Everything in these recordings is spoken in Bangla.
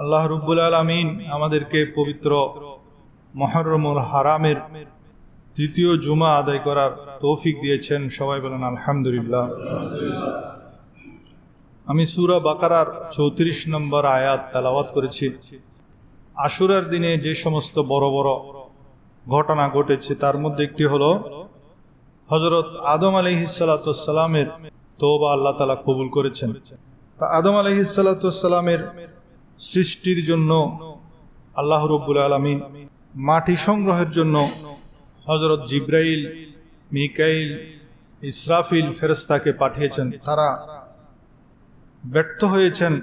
আল্লাহ রব্বুল আলামিন আমাদেরকে পবিত্র মুহররমুল হারামের তৃতীয় জুমা আদায় করার তৌফিক দিয়েছেন। সবাই বলেন আলহামদুলিল্লাহ। আমি সূরা বাকারার 34 নম্বর আয়াত তেলাওয়াত করেছি। আশুরার দিনে যে সমস্ত বড় বড় ঘটনা ঘটেছে তার মধ্যে একটি হলো হযরত আদম আলাইহিসসালামের তওবা আল্লাহ তাআলা কবুল করেছেন। তা আদম আলাইহিসসালামের সৃষ্টির জন্য আল্লাহ রব্বুল আলামিন মাটি সংগ্রহের জন্য হযরত জিব্রাইল, মিকাইল, ইসরাফিল ফেরেশতাকে পাঠিয়েছেন। তারা ব্যর্থ হয়েছেন,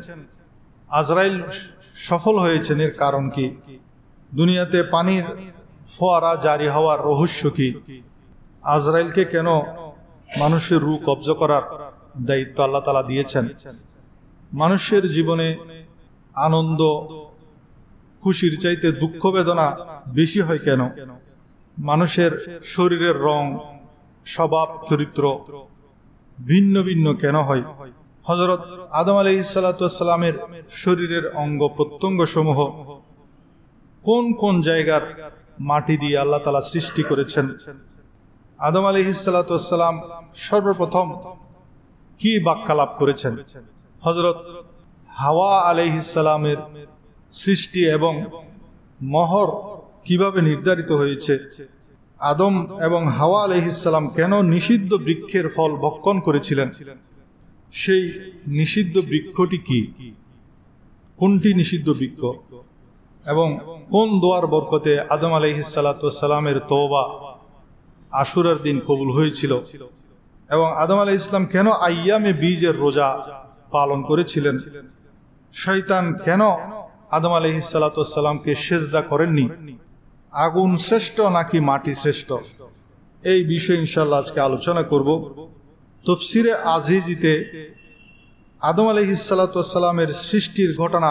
আজরাইল সফল হয়েছেন। এর কারণ কি? দুনিয়াতে পানির ফোয়ারা জারি হওয়ার রহস্য কি? আজরাইলকে কেন মানুষের রূহ কবজা করার দায়িত্ব আল্লাহ তাআলা দিয়েছেন? মানুষের জীবনে আনন্দ খুশির চাইতে দুঃখ বেদনা বেশি হয় কেন? মানুষের শরীরের রং, স্বভাব, চরিত্র ভিন্ন ভিন্ন কেন হয়? হযরত আদম আলাইহিসসালামের শরীরের অঙ্গ প্রত্যঙ্গ সমূহ কোন কোন জায়গার মাটি দিয়ে আল্লাহ তাআলা সৃষ্টি করেছেন? আদম আলাইহিসসালাম সর্বপ্রথম কি বাক্যালাপ করেছেন? হযরত হাওয়া আলাইহিসসালামের সৃষ্টি এবং মহর কিভাবে নির্ধারিত হয়েছে? আদম এবং হাওয়া আলাইহিসসালাম কেন নিষিদ্ধ বৃক্ষের ফল ভক্ষণ করেছিলেন? সেই নিষিদ্ধ বৃক্ষটি কি? কোনটি নিষিদ্ধ বৃক্ষ? এবং কোন দোয়ার বরকতে আদম আলাইহিসসালামের তওবা আশুরার দিন কবুল হয়েছিল? এবং আদম আলাইহিস সালাম কেন আইয়ামে বীজের রোজা পালন করেছিলেন? শয়তান কেন আদম আলাইহিসসালামকে সেজদা করেননি? আগুন শ্রেষ্ঠ নাকি মাটি শ্রেষ্ঠ? এই বিষয়ে ইনশাআল্লাহ আজকে আলোচনা করব। তাফসীরে আজিজিতে আদম আলাইহিসসালামের সৃষ্টির ঘটনা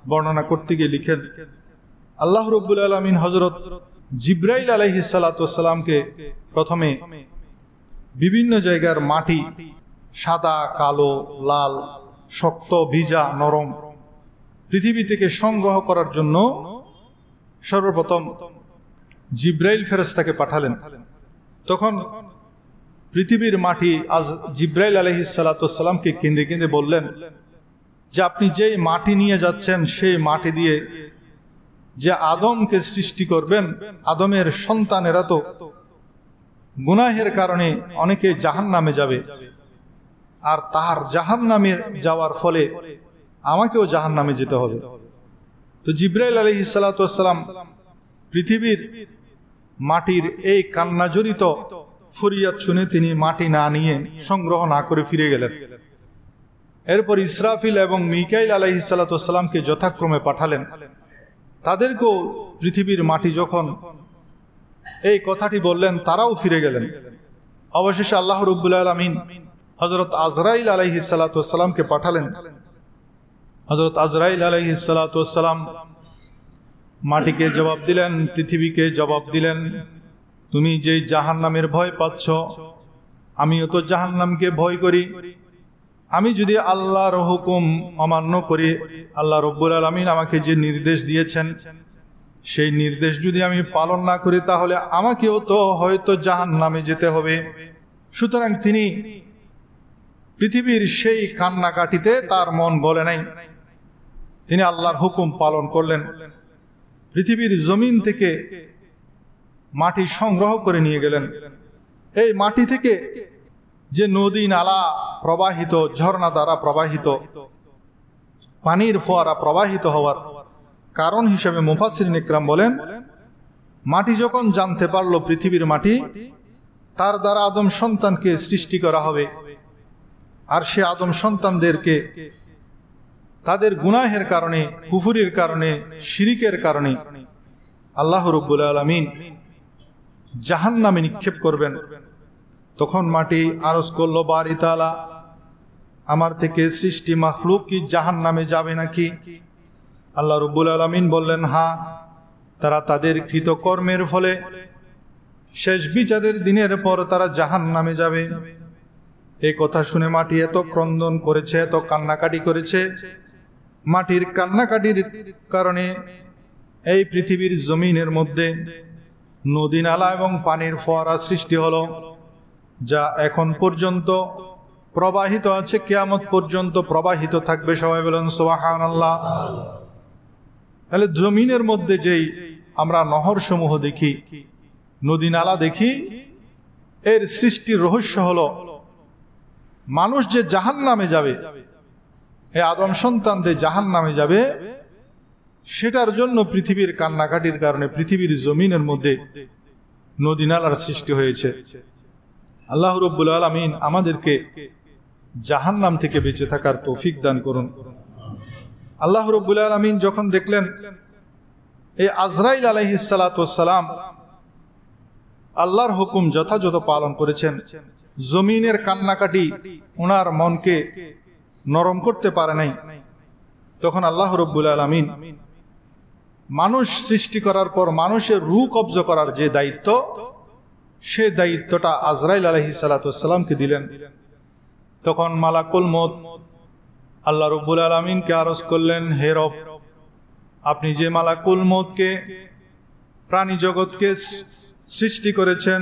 বর্ণনা করতে গিয়ে লিখেন, আল্লাহ রাব্বুল আলামিন হযরত জিব্রাইল আলাইহিসসালামকে প্রথমে বিভিন্ন জায়গার মাটি, সাদা, কালো, লাল, শক্ত, ভিজা, নরম, পৃথিবী থেকে সংগ্রহ করার জন্য সর্বপ্রথম জিব্রাইল ফেরেশতাকে পাঠালেন। তখন পৃথিবীর মাটি আজ জিব্রাইল আলাইহিসসালামকে কেঁদে কেঁদে বললেন যে আপনি যেই মাটি নিয়ে যাচ্ছেন সেই মাটি দিয়ে যে আদমকে সৃষ্টি করবেন, আদমের সন্তানেরা তো গুনাহের কারণে অনেকে জাহান্নামে যাবে, আর তার জাহান্নামে যাওয়ার ফলে আমাকেও জাহান্নামে যেতে হবে। তো জিব্রাইল আলাইহিসসালাম পৃথিবীর মাটির এই কান্নাজড়িত ফরিয়াদ শুনে তিনি মাটি না নিয়ে, সংগ্রহ না করে ফিরে গেলেন। এরপর ইসরাফিল এবং মিকাইল আলাইহিসসালামকে যথাক্রমে পাঠালেন। তাদেরকেও পৃথিবীর মাটি যখন এই কথাটি বললেন তারাও ফিরে গেলেন। অবশেষে আল্লাহ রাব্বুল আলামিন হযরত আজরাইল আলাইহিসসালামকে পাঠালেন। হযরত আজরাইল আলাইহিসসালাম মাটিকে জবাব দিলেন, পৃথিবীকে জবাব দিলেন, তুমি যে জাহান্নামের ভয় পাচ্ছ, আমিও তো জাহান্নামকে ভয় করি। আমি যদি আল্লাহর হুকুম অমান্য করি, আল্লাহ রাব্বুল আলামিন আমাকে যে নির্দেশ দিয়েছেন সেই নির্দেশ যদি আমি পালন না করি তাহলে আমাকেও তো হয়তো জাহান্নামে যেতে হবে। সুতরাং তিনি পৃথিবীর সেই কান্নাকাটিতে তার মন গলে নাই। তিনি আল্লাহর হুকুম পালন করলেন। পৃথিবীর জমিন থেকে মাটি সংগ্রহ করে নিয়ে গেলেন। এই মাটি থেকে যে নদী নালা প্রবাহিত, ঝর্ণা দ্বারা প্রবাহিত, পানির ফোয়ারা প্রবাহিত হওয়ার কারণ হিসেবে মুফাসসিরিন ইকরাম বলেন, মাটি যখন জানতে পারলো পৃথিবীর মাটি তার দ্বারা আদম সন্তানকে সৃষ্টি করা হবে, আর সে আদম সন্তানদেরকে তাদের গুনাহের কারণে, কুফরির কারণে, শিরিকের কারণে আল্লাহ রাব্বুল আলামিন জাহান্নামে নিক্ষেপ করবেন। তখন মাটি আরজ করল, বারি তাআলা, আমার থেকে সৃষ্টি মাখলুক কি জাহান্নামে যাবে নাকি? আল্লাহ রাব্বুল আলামিন বললেন, হ্যাঁ, তারা তাদের কৃত কর্মের ফলে শেষ বিচারের দিনের পর তারা জাহান্নামে যাবে। এই কথা শুনে মাটি এত ক্রন্দন করেছে, এত কান্নাকাটি করেছে, মাটির কান্নাকাটির কারণে এই পৃথিবীর জমিনের মধ্যে নদী নালা এবং পানির ফোয়ারা সৃষ্টি হলো, যা এখন পর্যন্ত প্রবাহিত আছে, কিয়ামত পর্যন্ত প্রবাহিত থাকবে। সবাই বলেন সুবহানাল্লাহ। তাহলে জমিনের মধ্যে যেই আমরা নহর সমূহ দেখি, নদী নালা দেখি, এর সৃষ্টির রহস্য হলো মানুষ যে জাহান্নামে যাবে, এই আদম সন্তানদের জাহান্নামে যাবে, সেটার জন্য পৃথিবীর কান্নাকাটির কারণে পৃথিবীর জমিনের মধ্যে নদী নালার সৃষ্টি হয়েছে। আল্লাহ রাব্বুল আলামিন আমাদেরকে জাহান্নাম থেকে বেঁচে থাকার তৌফিক দান করুন। আল্লাহ রাব্বুল আলামিন যখন দেখলেন এই আজরাইল আলাইহিস সালাতু ওয়াস সালাম আল্লাহর হুকুম যথাযথ পালন করেছেন, জমিনের কান্নাকাটি ওনার মনকে নরম করতে পারে নাই, তখন আল্লাহ রাব্বুল আলামিন মানুষ সৃষ্টি করার পর মানুষের রূহ কবজ করার যে দায়িত্ব, সে দায়িত্বটা আজরাইল আলাইহিস সালাতু ওয়াস সালামকে দিলেন। তখন মালাকুল মউত আল্লাহ রাব্বুল আলামিনকে আরজ করলেন, হে রব, আপনি যে মালাকুল মউতকে, প্রাণী জগৎকে সৃষ্টি করেছেন,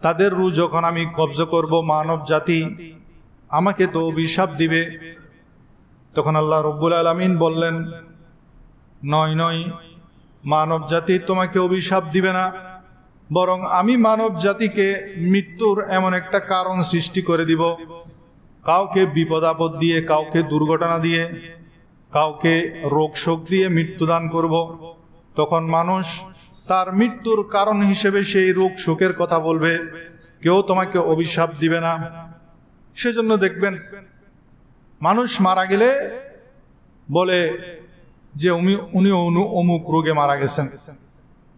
তাদের রূহ যখন আমি কবজ করব, মানব জাতি আমাকে তো অভিশাপ দিবে। তখন আল্লাহ রাব্বুল আলামিন বললেন, নয় নয়, মানব জাতি তোমাকে অভিশাপ দিবে না, বরং আমি মানব জাতিকে মৃত্যুর এমন একটা কারণ সৃষ্টি করে দিব, কাউকে বিপদ আপদ দিয়ে, কাউকে দুর্ঘটনা দিয়ে, কাউকে রোগ শোক দিয়ে মৃত্যুদান করব। তখন মানুষ তার মৃত্যুর কারণ হিসেবে সেই রোগ শোকের কথা বলবে, কেউ তোমাকে অভিশাপ দিবে না। সেজন্য দেখবেন মানুষ মারা গেলে বলে যে উনি অমুক রোগে মারা গেছেন,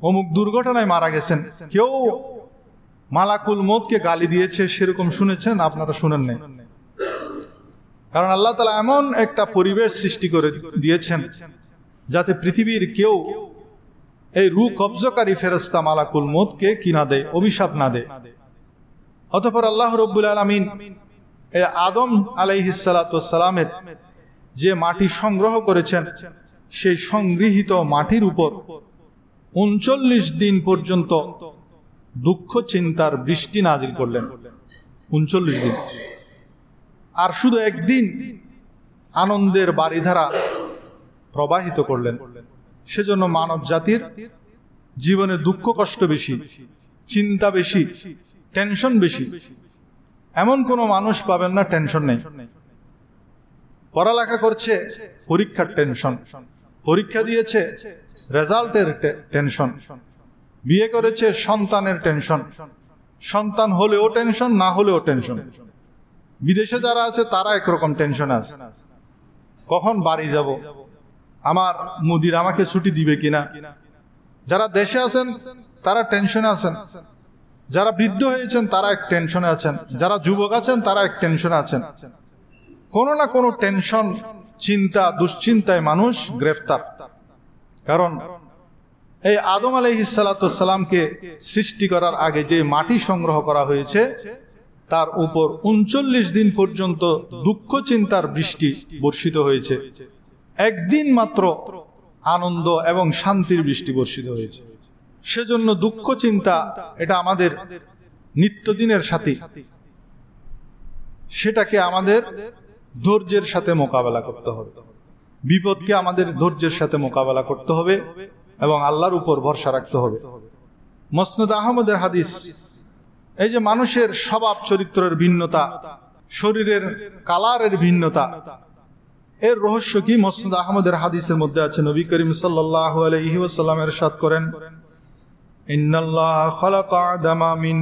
অমুক দুর্ঘটনায় মারা গেছেন। কেউ মালাকুল মউতকে গালি দিয়েছে সেরকম শুনেছেন? আপনারা শুনেন নাই। কারণ আল্লাহ তাআলা এমন একটা পরিবেশ সৃষ্টি করে দিয়েছেন যাতে পৃথিবীর কেউ এই রূহ কবজকারী ফেরেশতা মালাকুল মউতকে কি না দেয়, অভিশাপ না দেয়। অতঃপর আল্লাহ রাব্বুল আলামিন এই আদম আলাইহিস সালাতু ওয়াস সালামের যে মাটি সংগ্রহ করেছেন, সেই সংগৃহীত মাটির উপর ৩৯ দিন পর্যন্ত দুঃখ চিন্তার বৃষ্টি নাজিল করলেন। ৩৯ দিন। আর শুধু একদিন আনন্দের বারিধারা প্রবাহিত করলেন। সেজন্য মানব জাতির জীবনে দুঃখ কষ্ট বেশি, চিন্তা বেশি, টেনশন বেশি। এমন কোনো মানুষ পাবেন না টেনশন নেই। পড়ালেখা করছে, পরীক্ষার টেনশন, পরীক্ষা দিয়েছে, রেজাল্টের টেনশন, বিয়ে করেছে, সন্তানের টেনশন, সন্তান হলেও টেনশন, না হলেও টেনশন। বিদেশে যারা আছে তারা একরকম টেনশন আছে, কখন বাড়ি যাব, আমার মুদির আমাকে ছুটি দিবে কিনা। যারা দেশে আছেন তারা টেনশনে আছেন, যারা বৃদ্ধ হয়েছেন তারা এক টেনশনে আছেন, যারা যুবক আছেন তারা এক টেনশনে আছেন। কোনো না কোনো টেনশন, চিন্তা, দুশ্চিন্তায় মানুষ গ্রেফতার। কারণ এই আদম আলাইহিস সালাতু ওয়াস সালামকে সৃষ্টি করার আগে যে মাটি সংগ্রহ করা হয়েছে, তার উপর ৩৯ দিন পর্যন্ত দুঃখ চিন্তার বৃষ্টি বর্ষিত হয়েছে। একদিন মাত্র আনন্দ এবং শান্তির বৃষ্টি বর্ষিত হয়েছে। সেজন্য দুঃখ চিন্তা এটা আমাদের নিত্যদিনের সাথী, সেটাকে আমাদের ধৈর্যের সাথে মোকাবেলা করতে হবে। বিপদকে আমাদের ধৈর্যের সাথে মোকাবেলা করতে হবে এবং আল্লাহর উপর ভরসা রাখতে হবে। মুসনাদ আহমদের হাদিস, এই যে মানুষের স্বভাব চরিত্রের ভিন্নতা, শরীরের কালারের ভিন্নতা, এর রহস্য কি? মুসনাদ আহমদের হাদিসের মধ্যে আছে। নবী করিম সাল্লাল্লাহু আলাইহি ওয়াসাল্লাম ইরশাদ করেন, ইন্নাল্লাহ খালাকা আদামা মিন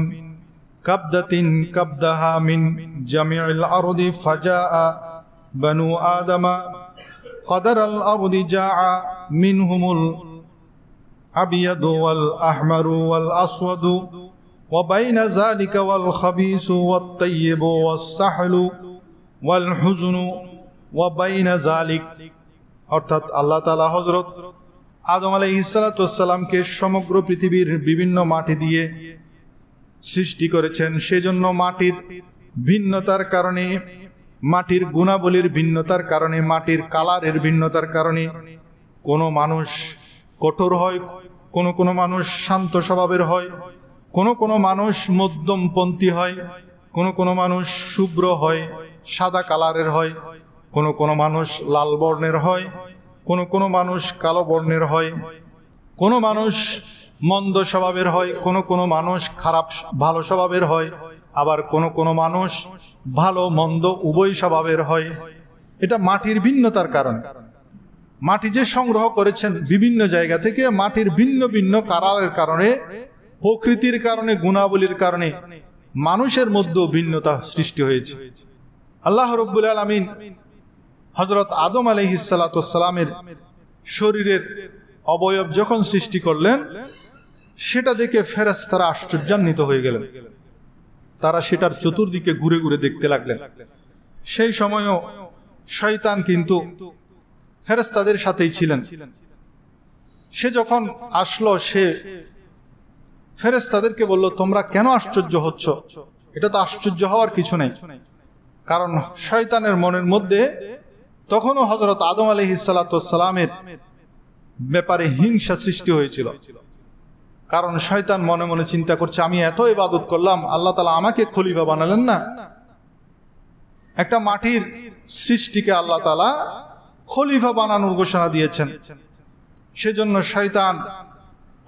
কাবদাতিন কাবদাহা মিন জামিউল আরদি ফাজাআ বানু আদামা কদরাল আরদি জাআ মিনহুমুল আবিয়াদু ওয়াল আহমারু ওয়াল আসওয়াদু ওয়া বাইনা যালিকা ওয়াল খাবিসু ওয়াত তাইয়্যিবু ওয়াস সাহলু ওয়াল হুজনু ওয়া বাইনা যালিক। অর্থাৎ আল্লাহ তাআলা হযরত আদম আলাইহিস সালাতু ওয়াস সালামকে সমগ্র পৃথিবীর বিভিন্ন মাটি দিয়ে সৃষ্টি করেছেন। সেজন্য মাটির ভিন্নতার কারণে মাটির গুণাবলীর ভিন্নতার কারণে, মাটির কালারের ভিন্নতার কারণে কোনো মানুষ কঠোর হয়, কোনো মানুষ শান্ত স্বভাবের হয়, কোনো মানুষ মধ্যমপন্থী হয়, কোনো মানুষ শুভ্র হয়, সাদা কালারের হয়, কোনো মানুষ লাল বর্ণের হয়, কোনো মানুষ কালো বর্ণের হয়, কোনো মানুষ মন্দ স্বভাবের হয়, কোনো মানুষ ভালো স্বভাবের হয়, আবার কোনো মানুষ ভালো মন্দ উভয় স্বভাবের হয়। এটা মাটির ভিন্নতার কারণ। মাটি যে সংগ্রহ করেছেন বিভিন্ন জায়গা থেকে, মাটির ভিন্ন ভিন্ন কালারের কারণে, প্রকৃতির কারণে, গুণাবলীর কারণে মানুষের মধ্যেও ভিন্নতা সৃষ্টি হয়েছে। আল্লাহ রাব্বুল আলামিন হযরত আদম আলাইহিস সালাতু ওয়াস সালামের শরীরের অবয়ব যখন সৃষ্টি করলেন, সেটা দেখে ফেরেশতারা আশ্চর্যান্বিত হয়ে গেলেন। তারা সেটার চতুর্দিকে ঘুরে ঘুরে দেখতে লাগলেন। সেই সময়ও শয়তান কিন্তু ফেরেশতাদের সাথেই ছিলেন। সে যখন আসলো, সে ফেরেশতাদেরকে বলল, তোমরা কেন আশ্চর্য হচ্ছ? এটা তো আশ্চর্য হওয়ার কিছু নেই। কারণ শয়তানের মনের মধ্যে তখনও হযরত আদম আলাইহিস সালাতু ওয়াস সালামের ব্যাপারে হিংসা সৃষ্টি হয়েছিল। কারণ শয়তান মনে মনে চিন্তা করছে, আমি এত ইবাদত করলাম, আল্লাহ তাআলা আমাকে খলিফা বানালেন না। একটা মাটির সৃষ্টিকে আল্লাহ তাআলা খলিফা বানানোর ঘোষণা দিয়েছেন। সেজন্য শয়তান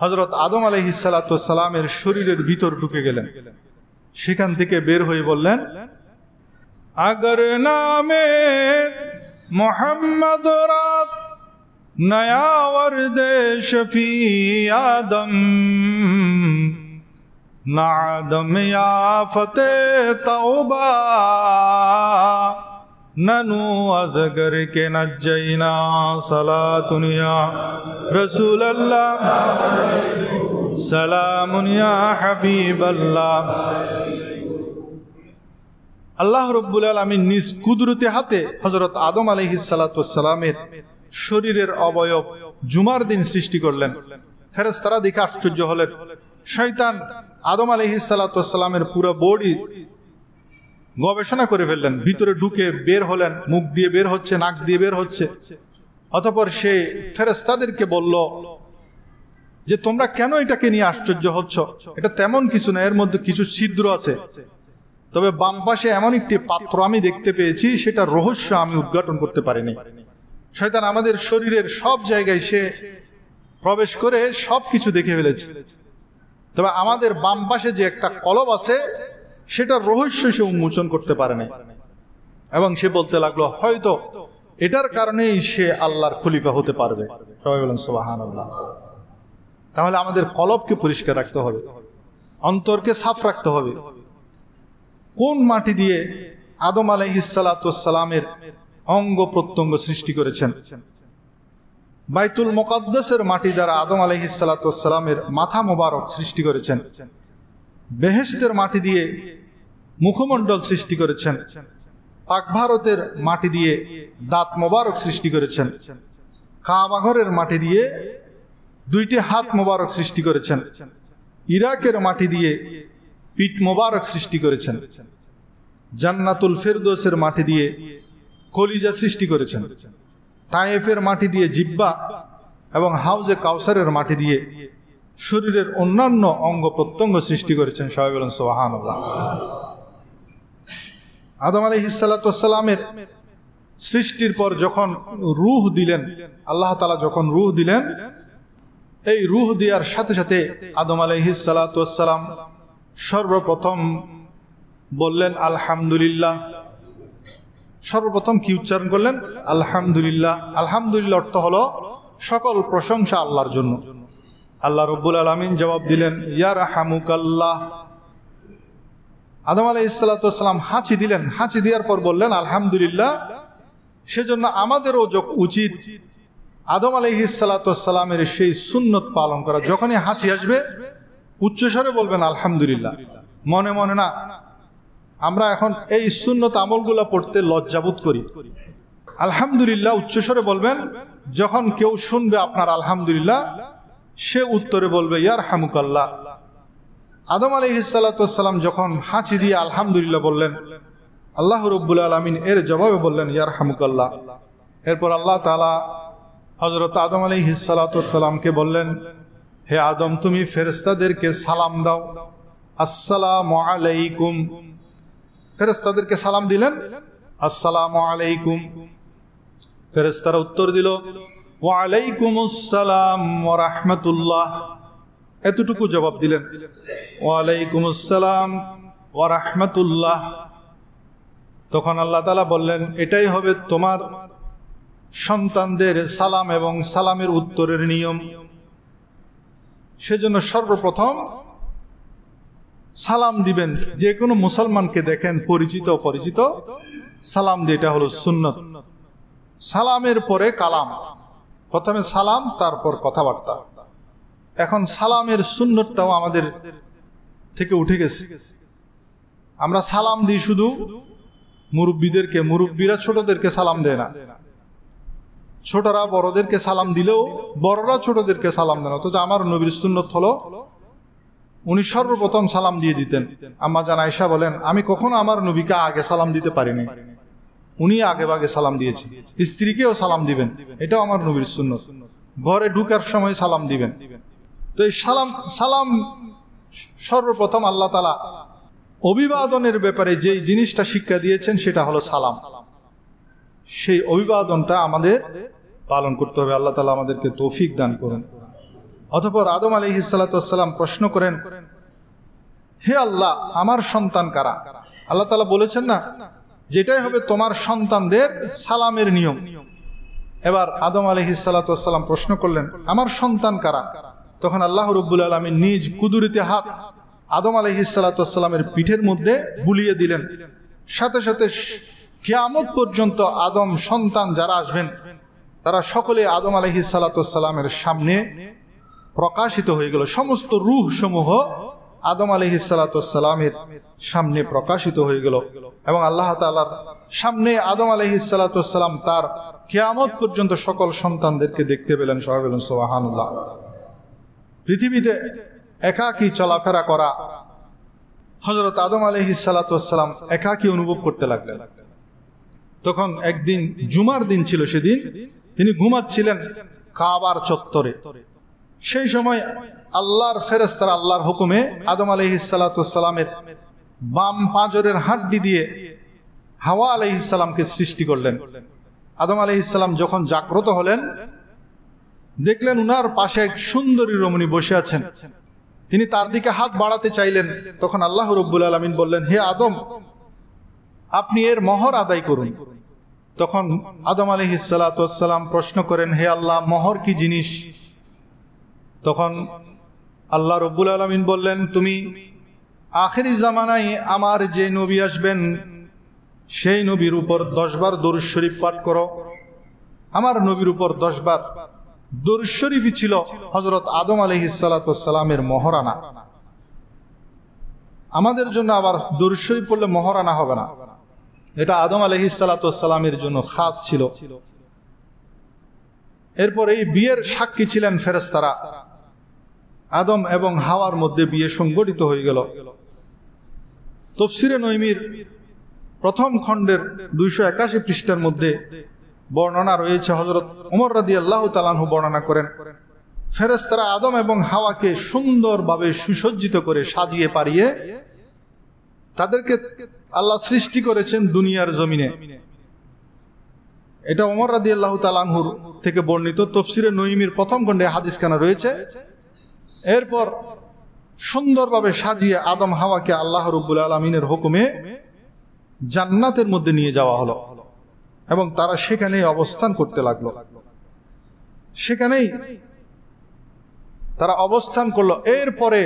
হযরত আদম আলাইহিস সালাতু ওয়াস সালামের শরীরের ভিতর ঢুকে গেলেন। সেখান থেকে বের হয়ে বললেন, আগর নামে মোহাম্মদ রাত নয়া ওয়ারদে শফি আদম না আদম ইয়া ফতে তওবা ননু আজগর কে নজ্জাইনা সালাতুন ইয়া রাসূলুল্লাহ সালামুন ইয়া হাবিবাল্লাহ। আল্লাহ রাব্বুল আলামিন নিজ কুদরতি হাতে হযরত আদম আলাইহিস সালাতু ওয়াস সালামের শরীরের অবয়ব জুমার দিন সৃষ্টি করলেন। ফেরেশতারা দেখে আশ্চর্য হলেন। শয়তান আদম আলাইহিস সালাতু ওয়াস সালামের পুরো বডি গবেষণা করে ফেললেন। ভিতরে ঢুকে বের হলেন, মুখ দিয়ে বের হচ্ছে, নাক দিয়ে বের হচ্ছে। অতঃপর সে ফেরেশতাদেরকে বলল যে, তোমরা কেন এটাকে নিয়ে আশ্চর্য হচ্ছ? এটা তেমন কিছু না, এর মধ্যে কিছু ছিদ্র আছে। তবে বাম পাশে এমন একটি পাত্র আমি দেখতে পেয়েছি, সেটা রহস্য আমি উদ্ঘাটন করতে পারিনি। শয়তান আমাদের শরীরের সব জায়গায় সে প্রবেশ করে সবকিছু দেখে ফেলেছে। তবে আমাদের বাম পাশে যে একটা কলব আছে, সেটার রহস্য সে উন্মোচন করতে পারে না। এবং সে বলতে লাগলো, হয়তো এটার কারণেই সে আল্লাহর খলিফা হতে পারবে। সবাই বলেন সুবহানাল্লাহ। তাহলে আমাদের কলবকে পরিষ্কার রাখতে হবে, অন্তরকে সাফ রাখতে হবে। কোন মাটি দিয়ে আদম আলাইহিস সালাতু ওয়াস সালামের অঙ্গ প্রত্যঙ্গ সৃষ্টি করেছেন? বাইতুল মুকাদ্দাসের মাটি দ্বারা আদম আলাইহিস সালাতু ওয়াস সালামের মাথা মোবারক সৃষ্টি করেছেন। বেহেশতের মাটি দিয়ে মুখমণ্ডল সৃষ্টি করেছেন। পাক ভারতের মাটি দিয়ে দাঁত মোবারক সৃষ্টি করেছেন। কাবা ঘরের মাটি দিয়ে দুইটি হাত মোবারক সৃষ্টি করেছেন। ইরাকের মাটি দিয়ে পিঠ মোবারক সৃষ্টি করেছেন। জান্নাতুল ফেরদৌসের মাটি দিয়ে কলিজা সৃষ্টি করেছেন। তায়েফের মাটি দিয়ে জিহ্বা এবং হাউজে কাউসারের মাটি দিয়ে শরীরের অন্যান্য অঙ্গ প্রত্যঙ্গ সৃষ্টি করেছেন। সবাই বলেন সুবহানাল্লাহ। আদম আলাইহিস সালাতু ওয়াস সালামের সৃষ্টির পর যখন রূহ দিলেন, আল্লাহ তাআলা যখন রূহ দিলেন, এই রূহ দেওয়ার সাথে সাথে আদম আলাইহিস সালাতু ওয়াস সালাম সর্বপ্রথম বললেন আলহামদুলিল্লাহ। সর্বপ্রথম কি উচ্চারণ করলেন? আলহামদুলিল্লাহ। আলহামদুলিল্লাহ অর্থ হলো সকল প্রশংসা আল্লাহর জন্য। আল্লাহ রাব্বুল আলামিন জবাব দিলেন, ইয়ারহামুকাল্লাহ। আদম আলাইহিস সালাতু ওয়াস সালাম হাঁচি দিলেন। হাঁচি দেওয়ার পর বললেন আলহামদুলিল্লাহ। সেজন্য আমাদেরও উচিত আদম আলাইহিস সালাতু ওয়াস সালামের সেই সুন্নত পালন করা। যখনই হাঁচি আসবে উচ্চস্বরে বলবেন আলহামদুলিল্লাহ, মনে মনে না। আমরা এখন এই সুন্নত আমলগুলো পড়তে লজ্জাবোধ করি। আলহামদুলিল্লাহ উচ্চস্বরে বলবেন। যখন কেউ শুনবে আপনার আলহামদুলিল্লাহ, সে উত্তরে বলবে ইয়ারহামুকাল্লাহ। আদম আলাইহিস সালাতু ওয়াস সালাম যখন হাঁচি দিয়ে আলহামদুলিল্লাহ বললেন, আল্লাহ রাব্বুল আলামিন এর জবাবে বললেন ইয়ারহামুকাল্লাহ। এরপর আল্লাহ তাআলা হযরত আদম আলাইহিস সালাতু ওয়াস সালামকে বললেন, হে আদম, তুমি ফেরেশতাদেরকে সালাম দাও, আসসালামু আলাইকুম। ফেরেশতাদেরকে সালাম দিলেন, আসসালামু আলাইকুম। ফেরেশতারা উত্তর দিল, ওয়া আলাইকুমুস সালাম ওয়া রাহমাতুল্লাহ। এতটুকু জবাব দিলেন, ওয়া আলাইকুমুস সালাম ওয়া রাহমাতুল্লাহ। তখন আল্লাহ তাআলা বললেন, এটাই হবে তোমার সন্তানদের সালাম এবং সালামের উত্তরের নিয়ম। সেজন্য সর্বপ্রথম সালাম দিবেন। যে কোনো মুসলমানকে দেখেন, পরিচিত অপরিচিত, সালাম দিয়ে, এটা হলো সুন্নত। সালামের পরে কালাম, প্রথমে সালাম তারপর কথাবার্তা। এখন সালামের সুন্নতটাও আমাদের থেকে উঠে গেছে। আমরা সালাম দিই শুধু মুরব্বীদেরকে, মুরব্বীরা ছোটদেরকে সালাম দেয় না। ছোটরা বড়দেরকে সালাম দিলেও বড়রা ছোটদেরকে সালাম দেন। অথচ আমার নবীর সুন্নত হলো উনি সর্বপ্রথম সালাম দিয়ে দিতেন। আম্মা জান আয়েশা বলেন, আমি কখনো আমার নবীকে আগে সালাম দিতে পারিনি, উনি আগে ভাগে সালাম দিয়েছেন। স্ত্রীকেও সালাম দিবেন, এটাও আমার নবীর সুন্নত। ঘরে ঢুকার সময় সালাম দিবেন। তো এই সালাম সর্বপ্রথম আল্লাহ তাআলা অভিবাদনের ব্যাপারে যেই জিনিসটা শিক্ষা দিয়েছেন সেটা হলো সালাম। সেই অভিবাদনটা আমাদের পালন করতে হবে। আল্লাহ তাআলা আমাদেরকে তৌফিক দান করুন। অতঃপর আদম আলাইহিস সালাতু ওয়াস সালাম প্রশ্ন করেন, হে আল্লাহ, আমার সন্তান কারা? আল্লাহ তাআলা বলেছেন না, যেটাই হবে তোমার সন্তানদের সালামের নিয়ম। এবার আদম আলাইহিস সালাতু ওয়াস সালাম প্রশ্ন করলেন, আমার সন্তান কারা? তখন আল্লাহ রাব্বুল আলামিন নিজ কুদরতি হাত আদম আলাইহিস সালাতু ওয়াস সালামের পিঠের মধ্যে বুলিয়ে দিলেন। সাথে সাথে কিয়ামত পর্যন্ত আদম সন্তান যারা আসবেন তারা সকলে আদম আলাইহিস সালাতু ওয়াস সালামের সামনে প্রকাশিত হয়ে গেল। সমস্ত রূহ সমূহ আদম আলাইহিস সালাতু ওয়াস সালামের সামনে প্রকাশিত হয়ে গেল এবং আল্লাহ তাআলার সামনে আদম আলাইহিস সালাতু ওয়াস সালাম তার কিয়ামত পর্যন্ত সকল সন্তানদেরকে দেখতে পেলেন। সবাই বলেন সুবহানাল্লাহ। পৃথিবীতে একাকী চলাফেরা করা হযরত আদম আলাইহিস সালাতু ওয়াস সালাম একাকী অনুভব করতে লাগলেন। তখন একদিন জুমার দিন ছিল, সেদিন তিনি ঘুমাচ্ছিলেন কাবার চত্বরে। সেই সময় আল্লাহর ফেরেশতারা আল্লাহর হুকুমে আদম আলাইহিস সালাতু ওয়াস সালামের বাম পাঁজরের হাড্ডি দিয়ে হাওয়া আলাইহিস সালামকে সৃষ্টি করলেন। আদম আলাইহিস সালাম যখন জাগ্রত হলেন, দেখলেন উনার পাশে এক সুন্দরী রমণী বসে আছেন। তিনি তার দিকে হাত বাড়াতে চাইলেন। তখন আল্লাহ রাব্বুল আলামিন বললেন, হে আদম, আপনি এর মোহর আদায় করুন। তখন আদম আলাইহিস সালাতু ওয়াস সালাম প্রশ্ন করেন, হে আল্লাহ, মোহর কি জিনিস? তখন আল্লাহ রাব্বুল আলামিন বললেন, তুমি আখিরি জামানায় আমার যে নবী আসবেন সেই নবীর উপর 10 বার দরুদ শরীফ পাঠ করো। আমার নবীর উপর 10 বার দরুদ শরীফই ছিল হযরত আদম আলাইহিস সালাতু ওয়াস সালামের মোহরানা। আমাদের জন্য আবার দরুদ শরীফ পড়লে মোহরানা হবে না, এটা আদম আলাইহিস সালাতু ওয়াস সালামের জন্য খাস ছিল। এরপর এই বিয়ের সাক্ষী ছিলেন ফেরেশতারা। আদম এবং হাওয়ার মধ্যে বিয়ে সংগঠিত হয়ে গেল। তাফসীরে নঈমীর প্রথম খণ্ডের 281 পৃষ্ঠার মধ্যে বর্ণনা রয়েছে। হযরত ওমর রাদিয়াল্লাহু তাআলা আনহু বর্ণনা করেন, ফেরেশতারা আদম এবং হাওয়াকে সুন্দরভাবে সুসজ্জিত করে সাজিয়ে পারিয়ে তাদেরকে আল্লাহ সৃষ্টি করেছেন দুনিয়ার জমিনে। এটা ওমর রাদিয়াল্লাহু তাআলা আনহুর থেকে বর্ণিত। তাফসীরে নঈমীর প্রথম খণ্ডে হাদিসখানা রয়েছে। এরপর সুন্দরভাবে সাজিয়ে আদম হাওয়াকে আল্লাহ রাব্বুল আলামিনের হুকুমে জান্নাতের মধ্যে নিয়ে যাওয়া হলো এবং তারা সেখানেই অবস্থান করতে লাগলো। সেখানেই তারা অবস্থান করলো। এরপরে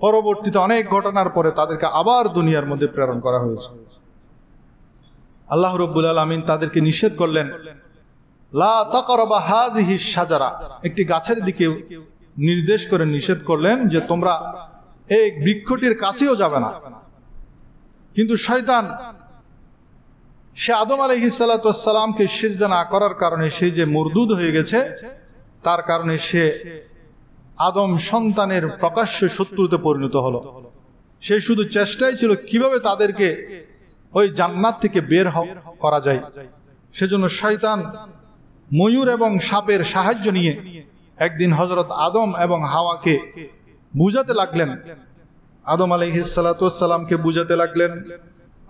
পরবর্তীতে অনেক ঘটনার পরে তাদেরকে আবার দুনিয়ার মধ্যে প্রেরণ করা হয়েছে। আল্লাহ রাব্বুল আলামিন তাদেরকে নিষেধ করলেন, লা তাকরাবা হাযিহিশ শাজারা, একটি গাছের দিকে নির্দেশ করে নিষেধ করলেন যে তোমরা এই বৃক্ষটির কাছেও যাবে না। কিন্তু শয়তান সে আদম আলাইহিস সালাতু ওয়াস সালামকে সিজদা না করার কারণে সে যে মুরদুদ হয়ে গেছে, তার কারণে সে আদম সন্তানের প্রকাশ্য শত্রুতে পরিণত হলো। সে শুধু চেষ্টাই ছিল কিভাবে তাদেরকে ওই জান্নাত থেকে বের করা যায়। সেজন্য শয়তান ময়ূর এবং সাপের সাহায্য নিয়ে একদিন হযরত আদম এবং হাওয়াকে বুঝাতে লাগলেন। আদম আলাইহিস সালাতু ওয়াস সালামকে বুঝাতে লাগলেন,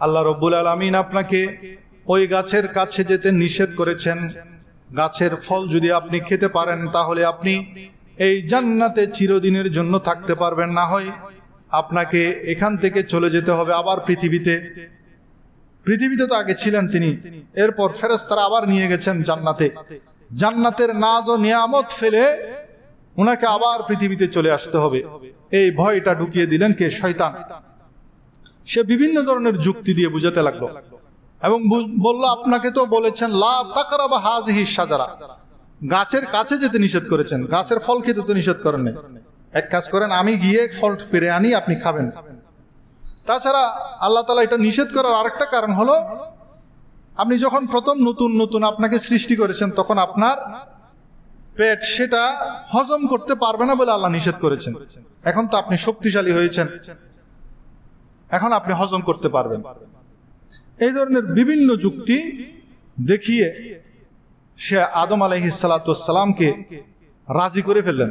আল্লাহ রাব্বুল আলামিন আপনাকে ওই গাছের কাছে যেতে নিষেধ করেছেন। গাছের ফল যদি আপনি খেতে পারেন তাহলে আপনি এই জান্নাতে চিরদিনের জন্য থাকতে পারবেন, না হয় আপনাকে এখান থেকে চলে যেতে হবে আবার পৃথিবীতে। পৃথিবীতে তো আগে ছিলেন তিনি, এরপর ফেরেশতারা আবার নিয়ে গেছেন জান্নাতে। জান্নাতের নাজ ও নিয়ামত ফেলে ওনাকে আবার পৃথিবীতে চলে আসতে হবে। এই ভয়টা ঢুকিয়ে দিলেন কে? শয়তান। সে বিভিন্ন ধরনের যুক্তি দিয়ে বুঝাতে লাগলো এবং বলল, আপনাকে তো বলেছেন লা তাকরাবা হাযিহি শাজারা, গাছের কাছে যেতে নিষেধ করেছেন, গাছের ফল খেতে তো নিষেধ করেন নাই। এক কাজ করেন, আমি গিয়ে ফল পেরে আনি, আপনি খাবেন। তাছাড়া আল্লাহ তাআলা এটা নিষেধ করার আরেকটা কারণ হলো, আপনি যখন প্রথম নতুন নতুন আপনাকে সৃষ্টি করেছেন তখন আপনার পেট সেটা হজম করতে পারবে না বলে আল্লাহ নিষেধ করেছেন। এখন তো আপনি শক্তিশালী হয়েছেন, এখন আপনি হজম করতে পারবেন। এই ধরনের বিভিন্ন যুক্তি দেখিয়ে সে আদম আলাইহিস সালাতু ওয়াস সালামকে রাজি করে ফেললেন।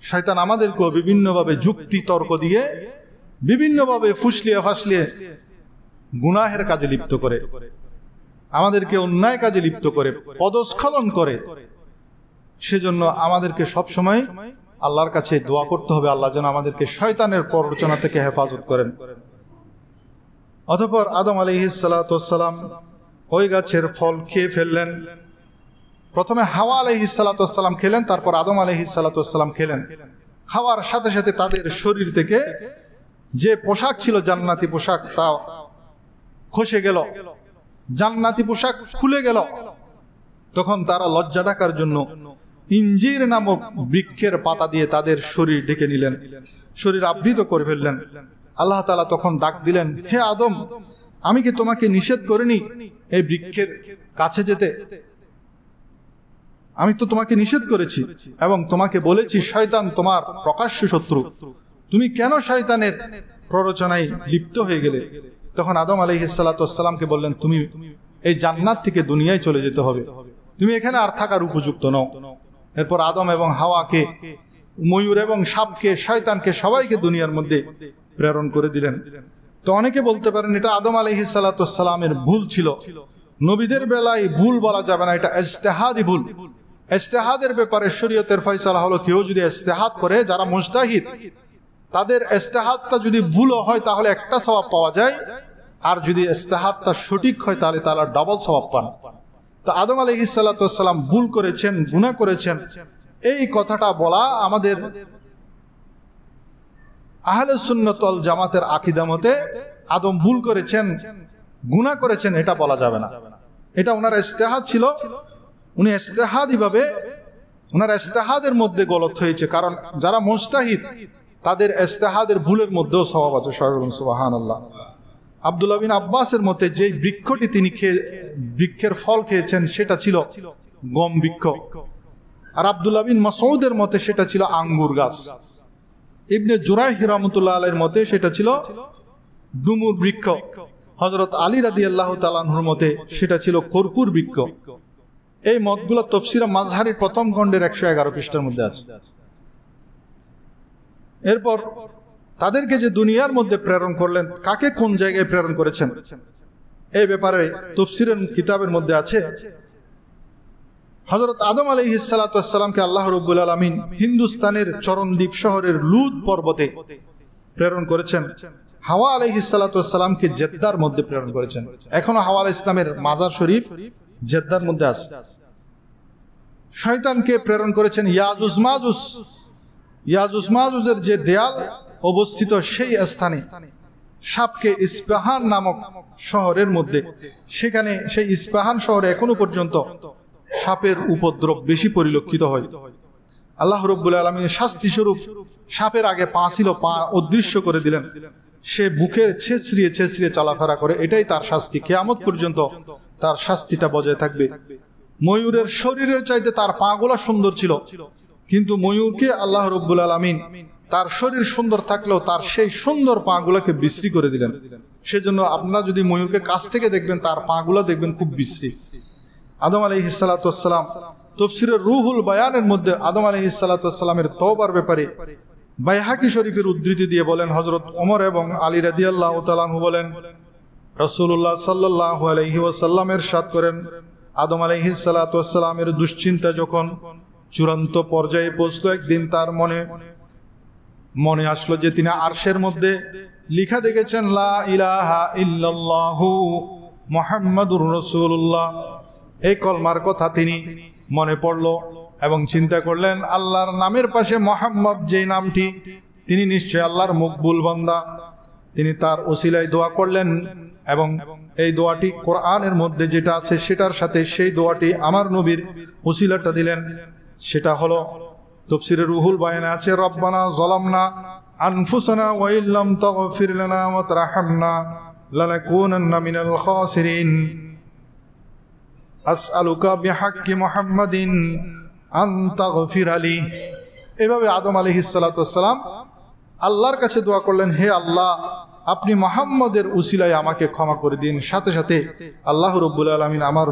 শয়তান আমাদেরকেও বিভিন্নভাবে যুক্তি তর্ক দিয়ে বিভিন্নভাবে ফুসলিয়ে ফাসলিয়ে গুনাহের কাজে লিপ্ত করে, আমাদেরকে অন্যায় কাজে লিপ্ত করে, পদস্খলন করে। সেজন্য আমাদেরকে সবসময় আল্লাহর কাছে দোয়া করতে হবে, আল্লাহ যেন আমাদেরকে শয়তানের প্ররোচনা থেকে হেফাজত করেন। অতঃপর আদম আলাইহিস সালাতু ওয়াস সালাম ওই গাছের ফল খেয়ে ফেললেন। প্রথমে হাওয়া আলাইহিস সালাতু ওয়াস সালাম খেলেন, তারপর আদম আলাইহিস সালাতু ওয়াস সালাম খেলেন। খাওয়ার সাথে সাথে তাদের শরীর থেকে যে পোশাক ছিল জান্নাতি পোশাক তা খসে গেল, জান্নাতি পোশাক খুলে গেল। তখন তারা লজ্জা ঢাকার জন্য ইঞ্জির নামক বৃক্ষের পাতা দিয়ে তাদের শরীর ঢেকে নিলেন, শরীর আবৃত করে ফেললেন। আল্লাহ তাআলা তখন ডাক দিলেন, হে আদম, আমি কি তোমাকে নিষেধ করিনি এই বৃক্ষের কাছে যেতে? আমি তো তোমাকে নিষেধ করেছি এবং তোমাকে বলেছি শয়তান তোমার প্রকাশ্য শত্রু, তুমি কেন শয়তানের প্ররোচনায় লিপ্ত হয়ে গেলে? তখন আদম আলাইহিস সালাতু ওয়াস সালামকে বললেন, তুমি এই জান্নাত থেকে দুনিয়ায় চলে যেতে হবে, তুমি এখানে আর থাকার উপযুক্ত নও। এরপর আদম এবং হাওয়াকে, ময়ূর এবং সাপকে, শয়তানকে, সবাইকে দুনিয়ার মধ্যে প্রেরণ করে দিলেন। তো অনেকে বলতে পারেন এটা আদম আলাইহিস সালাতু ওয়াস সালামের ভুল ছিল। নবীদের বেলায় ভুল বলা যাবে না, এটা ইজতিহাদি ভুল। ইজতিহাদের ব্যাপারে শরীয়তের ফয়সালা হলো, কেউ যদি ইজতিহাদ করে, যারা মুজতাহিদ, তাদের ইজতিহাদটা যদি ভুলও হয় তাহলে একটা সওয়াব পাওয়া যায়, আর যদি ইজতিহাদটা সঠিক হয় তাহলে তারা ডাবল সওয়াব পান। তো আদম আলাইহিস সালাতু ওয়াস সালাম ভুল করেছেন, গুনাহ করেছেন, এই কথাটা বলা আমাদের আহলে সুন্নাত ওয়াল জামাতের আকীদা মতে আদম ভুল করেছেন, গুনাহ করেছেন এটা বলা যাবে না। এটা ওনার ইজতিহাদ ছিল, উনি ইজতিহাদিভাবে ওনার ইজতিহাদের মধ্যে গলত হয়েছে। কারণ যারা মুজতাহিদ তাদের ইজতিহাদের ভুলের মধ্যেও সওয়াব আছে। সুবহানাল্লাহ। আব্দুল্লাহ বিন আব্বাসের মতে যে বৃক্ষটি তিনি বৃক্ষের ফল খেয়েছেন সেটা ছিল গম বৃক্ষ, আর আব্দুল্লাহ বিন মাসউদের মতে সেটা ছিল আঙ্গুর গাছ। ইবনে জুরাইহ রাহমাতুল্লাহ আলাইহির মতে সেটা ছিল ডুমুর বৃক্ষ। হযরত আলী রাদিয়াল্লাহু তাআলা আনহুর মতে সেটা ছিল কর্পূর বৃক্ষ। এই মতগুলো তাফসীর মাজহারির প্রথম খণ্ডের 111 পৃষ্ঠার মধ্যে আছে। এরপর তাদেরকে যে দুনিয়ার মধ্যে প্রেরণ করলেন, কাকে কোন জায়গায় প্রেরণ করেছেন এই ব্যাপারে তাফসীরের কিতাবের মধ্যে আছে। হযরত আদম আলাইহিস সালাতু ওয়াস সালামকে আল্লাহ রাব্বুল আলামিন হিন্দুস্তানের চরণদ্বীপ শহরের লুদ পর্বতে প্রেরণ করেছেন। হাওয়া আলাইহিস সালাতু ওয়াস সালামকে জেদ্দার মধ্যে প্রেরণ করেছেন। এখনো হাওয়া আলাইহিস সালামের মাজার শরীফ জেদ্দার মধ্যে আছে। শয়তানকে প্রেরণ করেছেন ইয়াজুজ মাজুজ। ইয়াজুজ মাজুজের যে দেয়াল অবস্থিত সেই স্থানে, সাপকে ইস্পাহান নামক শহরের মধ্যে, সেখানে সেই ইস্পাহান শহরে এখনো পর্যন্ত সাপের উপদ্রব বেশি পরিলক্ষিত হয়। আল্লাহ রাব্বুল আলামিন শাস্তি স্বরূপ সাপের আগে পা ছিল, পা অদৃশ্য করে দিলেন। সে বুকের ছেঁচড়িয়ে ছেঁচড়িয়ে চলাফেরা করে, এটাই তার শাস্তি। কিয়ামত পর্যন্ত তার শাস্তিটা বজায় থাকবে। ময়ূরের শরীরের চাইতে তার পাগুলা সুন্দর ছিল, কিন্তু ময়ূরকে আল্লাহ রাব্বুল আলামিন তার শরীর সুন্দর থাকলেও তার সেই সুন্দর পাগুলাকে বিশ্রী করে দিলেন। সেজন্য আপনারা যদি ময়ূরকে কাছ থেকে দেখবেন তার পাগুলো দেখবেন খুব বিশ্রী। আদম আলাইহিস সালাতু ওয়াস সালাম তাফসীরের রুহুল বায়ানের মধ্যে আদম আলাইহিস সালাতু ওয়াস সালামের তওবার ব্যাপারে বাইহাকি শরীফের উদ্ধৃতি দিয়ে বলেন, হযরত ওমর এবং আলী রাদিয়াল্লাহু তাআলা আনহু বলেন, রাসূলুল্লাহ সাল্লাল্লাহু আলাইহি ওয়াসাল্লামের ইরশাদ করেন, আদম আলাইহিস সালাতু ওয়াস সালামের দুশ্চিন্তা যখন চূড়ান্ত পর্যায়ে পৌঁছলো, একদিন তার মনে আসলো যে তিনি আরশের মধ্যে লিখা দেখেছেন লা ইলাহা ইল্লাল্লাহু মুহাম্মাদুর রাসূলুল্লাহ। এই কলমার কথা তিনি মনে পড়ল এবং চিন্তা করলেন আল্লাহর নামের পাশে মুহাম্মদ যে নামটি, তিনি নিশ্চয় আল্লাহর মকবুল বান্দা। তিনি তার ওসিলায় দোয়া করলেন এবং এই দোয়াটি কোরআনের মধ্যে যেটা আছে সেটার সাথে সেই দোয়াটি আমার নবীর ওসিলাটা দিলেন। সেটা হলো তাফসীরে রুহুল বায়ানে আছে, রব্বানা যালামনা আনফুসানা ওয়া ইল্লাম তাগফির লানা ওয়া তারহামনা লানাকুনান্না মিনাল খাসিরিন আসআলুকা বিহাক্কি মুহাম্মাদিন আন তাগফির লি। এভাবে আদম আলাইহিস সালাতু ওয়াস সালাম আল্লাহর কাছে দোয়া করলেন, হে আল্লাহ, আপনি মুহাম্মদের উসিলায় আমাকে ক্ষমা করে দিন। সাথে সাথে আল্লাহ রাব্বুল আলামিন আমার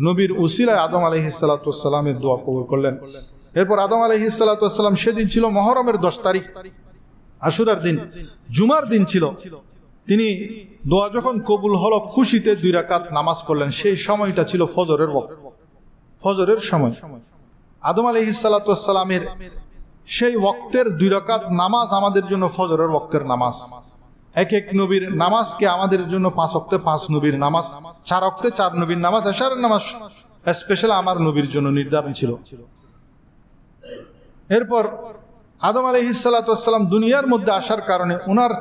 নবীর উসিলায় আদম আলাইহিস সালাতু ওয়াস সালামের দোয়া কবুল করলেন। এরপর আদম আলাইহিস সালাতু ওয়াস সালাম, সেদিন ছিল মুহররমের 10 তারিখ, আশুরার দিন, জুমার দিন ছিল। তিনি দোয়া যখন কবুল হলো খুশিতে 2 রাকাত নামাজ পড়লেন। সেই সময়টা ছিল ফজরের ওয়াক্ত, ফজরের সময়। আদম আলাইহিস সালাতু ওয়াস সালামের সেই ওয়াক্তের 2 রাকাত নামাজ আমাদের জন্য ফজরের ওয়াক্তের নামাজ। এক এক নবীর নামাজকে আমাদের জন্য 5 ওয়াক্তে 5 নবীর নামাজ, 4 ওয়াক্তে 4 নবীর নামাজ, এশারের নামাজ স্পেশাল আমার নবীর জন্য নির্ধারণ ছিল। এরপর আদম আলাইহিস সালাতু ওয়াস সালাম দুনিয়ার মধ্যে আসার কারণে ওনার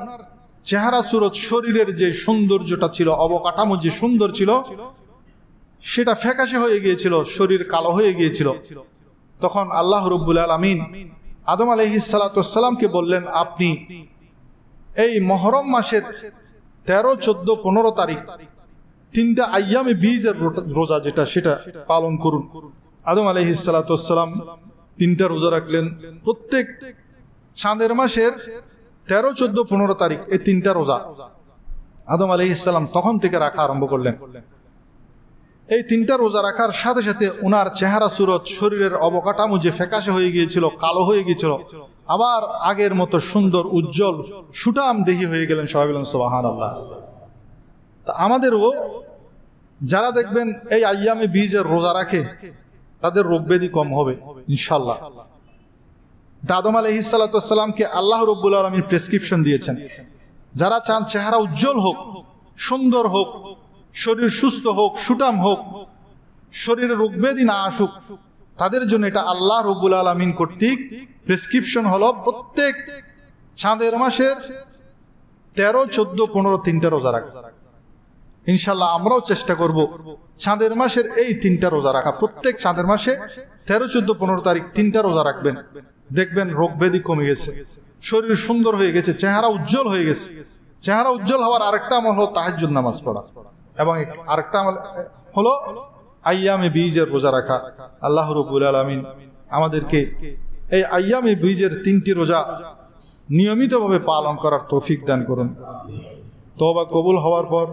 চেহারা সুরত, শরীরের যে সৌন্দর্যটা ছিল, অবকাঠামো যে সুন্দর ছিল, সেটা ফ্যাকাশে হয়ে গিয়েছিল, শরীর কালো হয়ে গিয়েছিল। তখন আল্লাহ রাব্বুল আলামিন আদম আলাইহিস সালাতু ওয়াস সালামকে বললেন, আপনি এই মুহররম মাসের 13, 14, 15 তারিখ 3টা আইয়ামে বীজের রোজা যেটা, সেটা পালন করুন। আদম আলাইহিস সালাতু ওয়াস সালাম 3টা রোজা রাখলেন। প্রত্যেক চাঁদের মাসের 13, 14, 15 তারিখ এই 3টা রোজা আদম আলাইহিস সালাম তখন থেকে রাখা আরম্ভ করলেন। এই 3টা রোজা রাখার সাথে সাথে ওনার চেহারা সুরত, শরীরের অবকাঠামো যে ফ্যাকাশে হয়ে গিয়েছিল, কালো হয়ে গিয়েছিল, আবার আগের মতো সুন্দর, উজ্জ্বল, সুঠাম দেহি হয়ে গেলেন। সবাই বলেন সুবহানাল্লাহ। তা আমাদেরও যারা দেখবেন এই আইয়ামে বীজের রোজা রাখে, তাদের রোগ ব্যাধি কম হবে ইনশাআল্লাহ। আদম আলাইহিস সালাতু ওয়াস সালামকে আল্লাহ রাব্বুল আলামিন প্রেসক্রিপশন দিয়েছেন, যারা চান চেহারা উজ্জ্বল হোক, সুন্দর হোক, শরীর সুস্থ হোক, সুঠাম হোক, শরীরে রোগ ব্যাধি না আসুক, তাদের জন্য এটা আল্লাহ রাব্বুল আলামিন কর্তৃক প্রেসক্রিপশন হলো প্রত্যেক চাঁদের মাসের 13, 14, 15 3টা রোজা রাখা। ইনশাআল্লাহ আমরাও চেষ্টা করব চাঁদের মাসের এই 3টা রোজা রাখা। প্রত্যেক চাঁদের মাসে 13, 14, 15 তারিখ 3টা রোজা রাখবেন, দেখবেন রোগ ব্যাধি কমে গেছে, শরীর সুন্দর হয়ে গেছে, চেহারা উজ্জ্বল হয়ে গেছে। চেহারা উজ্জ্বল হওয়ার আরেকটা আমল হলো তাহাজ্জুদ নামাজ পড়া, এবং আরেকটা আমল হলো আইয়ামে বীজের রোজা রাখা। আল্লাহ রাব্বুল আলামিন আমাদেরকে এই আইয়ামে বীজের 3টি রোজা নিয়মিতভাবে পালন করার তৌফিক দান করুন। তওবা কবুল হওয়ার পর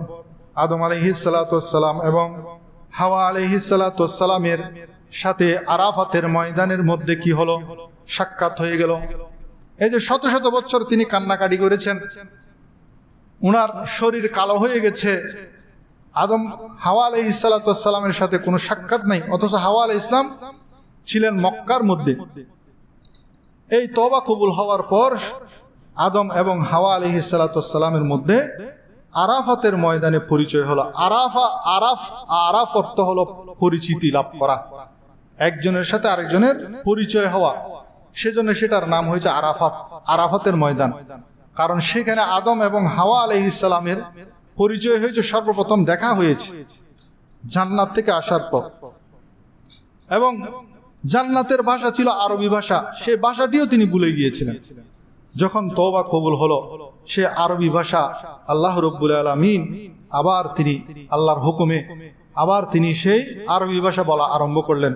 আদম আলাইহিস সালাতু ওয়াস সালাম এবং হাওয়া আলাইহিস সালাতু ওয়াস সালামের সাথে আরাফাতের ময়দানের মধ্যে কি হলো? সাক্ষাৎ হয়ে গেল। এই যে শত শত বছর তিনি কান্নাকাটি করেছেন, উনার শরীর কালো হয়ে গেছে, আদম হাওয়া আলাইহিস সালাতু ওয়াস সালামের সাথে কোনো সাক্ষাৎ নাই, অথচ হাওয়া আলাইহিস সালাম ছিলেন মক্কার মধ্যে। এই তওবা কবুল হওয়ার পর আদম এবং হাওয়া আলাইহিস সালাতু ওয়াস সালামের মধ্যে আরাফাতের ময়দানে পরিচয় হলো। আরাফ অর্থ হলো পরিচিতি লাভ করা, একজনের সাথে আরেকজনের পরিচয় হওয়া, সেজন্য সেটার নাম হয়েছে আরাফাত, আরাফাতের ময়দান। কারণ সেখানে আদম এবং হাওয়া আলাইহিস সালামের পরিচয় হয়েছে, সর্বপ্রথম দেখা হয়েছে জান্নাত থেকে আসার পর। এবং জান্নাতের ভাষা ছিল আরবি ভাষা, সেই ভাষাটিও তিনি ভুলে গিয়েছিলেন। যখন তওবা কবুল হলো, সে আরবি ভাষা আল্লাহ রাব্বুল আলামিন আবার তিনি আল্লাহর হুকুমে আবার তিনি সেই আরবি ভাষা বলা আরম্ভ করলেন।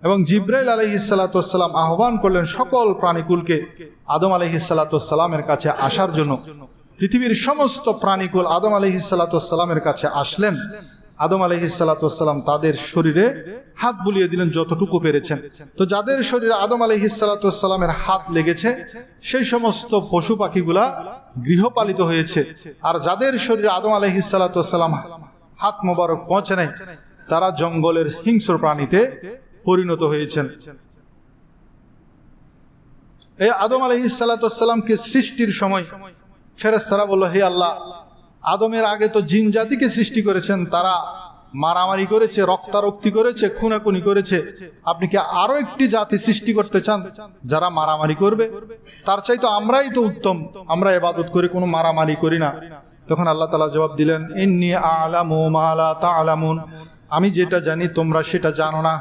এবং জিবরাইল আলাইহিস সালাতু ওয়াস সালাম আহ্বান করলেন সকল প্রাণীকুলকে আদম আলাইহিস সালাতু ওয়াস সালামের কাছে আসার জন্য। পৃথিবীর সমস্ত প্রাণীকুল আদম আলাইহিসসালামের কাছে আসলেন। আদম আলাইহিসসালাম তাদের শরীরে হাত বুলিয়ে দিলেন যতটুকু পেরেছেন। তো যাদের শরীরে আদম আলাইহিসসালামের হাত লেগেছে সেই সমস্ত পশু পাখিগুলা গৃহপালিত হয়েছে, আর যাদের শরীরে আদম আলাইহিসসালাম হাত মোবারক পৌঁছে নাই তারা জঙ্গলের হিংস্র প্রাণীতে পরিণত হয়েছেন। এই আদম আলাইহিসসালামকে সৃষ্টির সময় ফেরেশতারা বলল, হে আল্লাহ, আদমের আগে তো জিন জাতিকে সৃষ্টি করেছেন, তারা মারামারি করেছে, রক্তারক্তি করেছে, খুনাখুনি করেছে, আপনি কি আরো একটি জাতি সৃষ্টি করতে চান যারা মারামারি করবে? তার চাইতে আমরাই তো উত্তম, আমরা ইবাদত করি, কোনো মারামারি করি না। তখন আল্লাহ তাআলা জবাব দিলেন, ইন্নী আ'লামু মা লা তা'লামুন, আমি যেটা জানি তোমরা সেটা জানো না।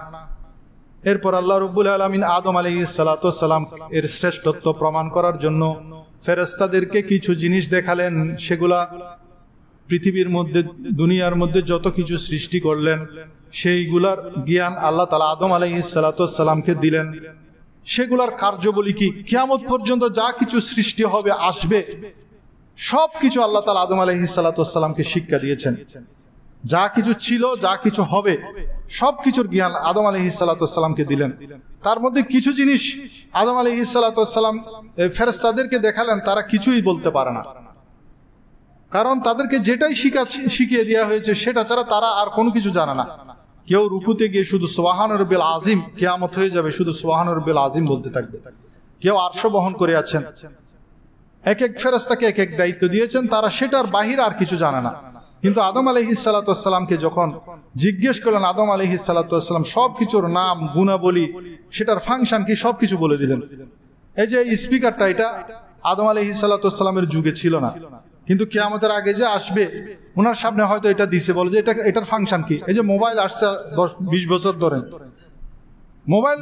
এরপর আল্লাহ রাব্বুল আলামিন আদম আলাইহিসসালাম এর শ্রেষ্ঠত্ব প্রমাণ করার জন্য ফেরেশতাদেরকে কিছু জিনিস দেখালেন। সেগুলা পৃথিবীর মধ্যে, দুনিয়ার মধ্যে যত কিছু সৃষ্টি করলেন সেইগুলার জ্ঞান আল্লাহ তাআলা আদম আলাইহিসসালামকে দিলেন। সেগুলার কার্যাবলী কি, কিয়ামত পর্যন্ত যা কিছু সৃষ্টি হবে আসবে সব কিছু আল্লাহ তাআলা আদম আলাইহিসসালামকে শিক্ষা দিয়েছেন। যা কিছু ছিল, যা কিছু হবে, সব কিছুর জ্ঞান আদম আলাইহিসসালামকে দিলেন। তার মধ্যে কিছু জিনিস আদম আলাইহিসসালাম ফেরেশতাদেরকে দেখালেন, তারা কিছুই বলতে পারে না, কারণ তাদেরকে যেটাই শিখিয়ে দেওয়া হয়েছে সেটা ছাড়া তারা আর কোনো কিছু জানে না। কেউ রুকুতে গিয়ে শুধু সুবহান রাব্বিল আযীম, কিয়ামত হয়ে যাবে শুধু সুবহান রাব্বিল আযীম বলতে থাকবে। কেউ আরশ বহন করে আছেন, এক এক ফেরেশতাকে এক এক দায়িত্ব দিয়েছেন, তারা সেটার বাহিরে আর কিছু জানে না। কিন্তু আদম আলাইহিসসালামকে যখন জিজ্ঞেস করলেন, আদম আলাইহিসসালাম সব কিছুর নাম, গুণাবলী, সেটার ফাংশন কি, সব কিছু বলে দিলেন। এই যে এই স্পিকারটা, এটা আদম আলাইহিসসালামের যুগে ছিল না, কিন্তু কিয়ামতের আগে যে আসবে ওনার সামনে হয়তো এটা দিছে, বলে যে এটার ফাংশন কি। এই যে মোবাইল আসছে 10-20 বছর ধরে, মোবাইল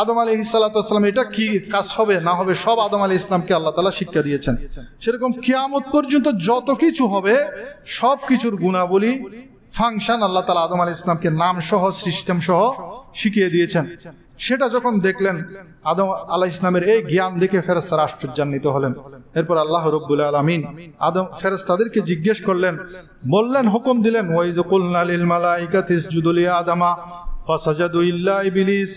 আদম আলাইহিসসালাম এটা কি কাজ হবে না হবে সব আদম আলাইহিসসালামকে আল্লাহ তাআলা শিক্ষা দিয়েছেন। সেরকম কিয়ামত পর্যন্ত যত কিছু হবে সব কিছুর গুণাবলী, ফাংশন আল্লাহ তাআলা আদম আলাইহিসসালামকে নাম সহ, সিস্টেম সহ শিখিয়ে দিয়েছেন। সেটা যখন দেখলেন আদম আলাইহিসসালামের এই জ্ঞান দেখে ফেরেশতারা আশ্চর্যান্বিত হলেন। এরপর আল্লাহ রাব্বুল আলামিন আদম ফেরেশতাদেরকে জিজ্ঞেস করলেন, বললেন, হুকুম দিলেন, ওয়াইয কুলনা লিল মালাইকাতি ইসজুদু লি আদামা ফাসাজাদু ইল্লা ইবলিস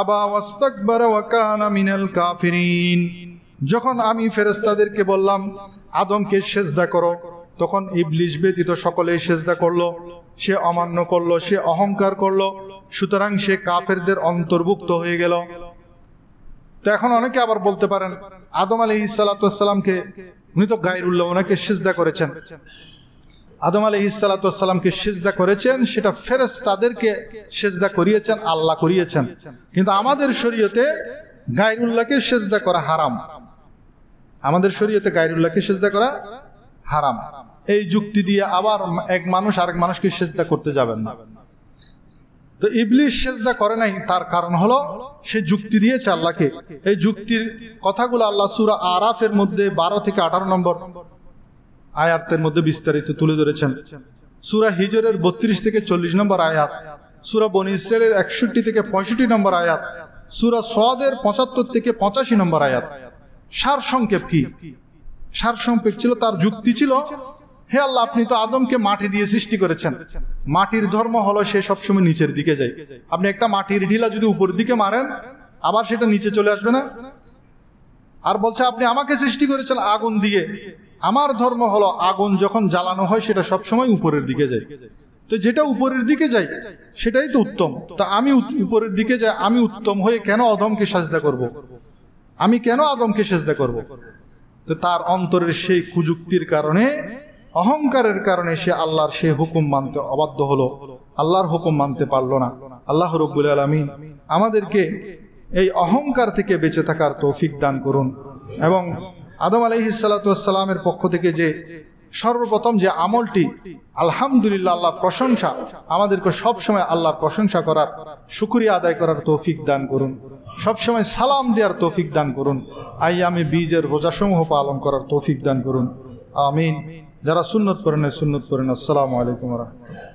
আবা ওয়াস্তাকবারা ওয়া কানা মিনাল কাফিরিন। যখন আমি ফেরেশতাদেরকে বললাম আদমকে সিজদা করো, তখন ইবলিস ব্যতীত সকলেই সিজদা করলো। সে অমান্য করলো, সে অহংকার করলো, সুতরাং সে কাফেরদের অন্তর্ভুক্ত হয়ে গেল। তো এখন অনেকে আবার বলতে পারেন, আদম আলাইহিসসালামকে উনি তো গায়রুল্লাহ, ওনাকে সিজদা করেছেন। আদম আলাইহিসসালামকে সিজদা করেছেন, সেটা ফেরেশতাদেরকে সিজদা করিয়েছেন, আল্লাহ করিয়েছেন। কিন্তু আমাদের শরীয়তে গায়রুল্লাহকে সিজদা করা হারাম। আমাদের শরীয়তে গায়রুল্লাহকে সিজদা করা হারাম। এই যুক্তি দিয়ে আবার এক মানুষ আরেক মানুষকে সিজদা করতে যাবেন না। তো ইবলিস সিজদা করে নাই, তার কারণ হলো সে যুক্তি দিয়েছে আল্লাহকে। এই যুক্তির কথাগুলো আল্লাহ সূরা আরাফের মধ্যে 12 থেকে 18 নম্বর আয়াতের মধ্যে বিস্তারিত তুলে ধরেছেন। সূরা হিজরের 32 থেকে 40 নম্বর আয়াত, সূরা বনী ইসরাইলের 61 থেকে 65 নম্বর আয়াত, সূরা সাদের 75 থেকে 85 নম্বর আয়াত। সারসংক্ষেপ কি? সারসংক্ষেপ ছিল, তার যুক্তি ছিল, হে আল্লাহ, আপনি তো আদমকে মাটি দিয়ে সৃষ্টি করেছেন, মাটির ধর্ম হলো সে সবসময় নিচের দিকে যায়। আপনি একটা মাটির ঢিলা যদি উপরের দিকে মারেন আবার সেটা নিচে চলে আসবে না? আর বলছে আপনি আমাকে সৃষ্টি করেছেন আগুন দিয়ে, আমার ধর্ম হলো আগুন যখন জ্বালানো হয় সেটা সবসময় উপরের দিকে যায়। তো যেটা উপরের দিকে যায় সেটাই তো উত্তম। তো আমি উপরের দিকে যাই, আমি উত্তম হয়ে কেন আদমকে সাজদা করব? আমি কেন আদমকে সাজদা করব? তো তার অন্তরের সেই কুযুক্তির কারণে, অহংকারের কারণে সে আল্লাহর সেই হুকুম মানতে অবাধ্য হলো, আল্লাহর হুকুম মানতে পারলো না। আল্লাহ রাব্বুল আলামিন আমাদেরকে এই অহংকার থেকে বেঁচে থাকার তৌফিক দান করুন। এবং আদম আলাইহিসসালামের পক্ষ থেকে যে সর্বপ্রথম যে আমলটি, আলহামদুলিল্লাহ, আল্লাহর প্রশংসা, আমাদেরকে সবসময় আল্লাহর প্রশংসা করার, শুকরিয়া আদায় করার তৌফিক দান করুন। সবসময় সালাম দেওয়ার তৌফিক দান করুন। আইয়ামে বীজের রোজাসমূহ পালন করার তৌফিক দান করুন। আমিন। যারা সুন্নত করেন সুন্নত করেন। আসসালামু আলাইকুম ওয়া রাহমাতুল্লাহ।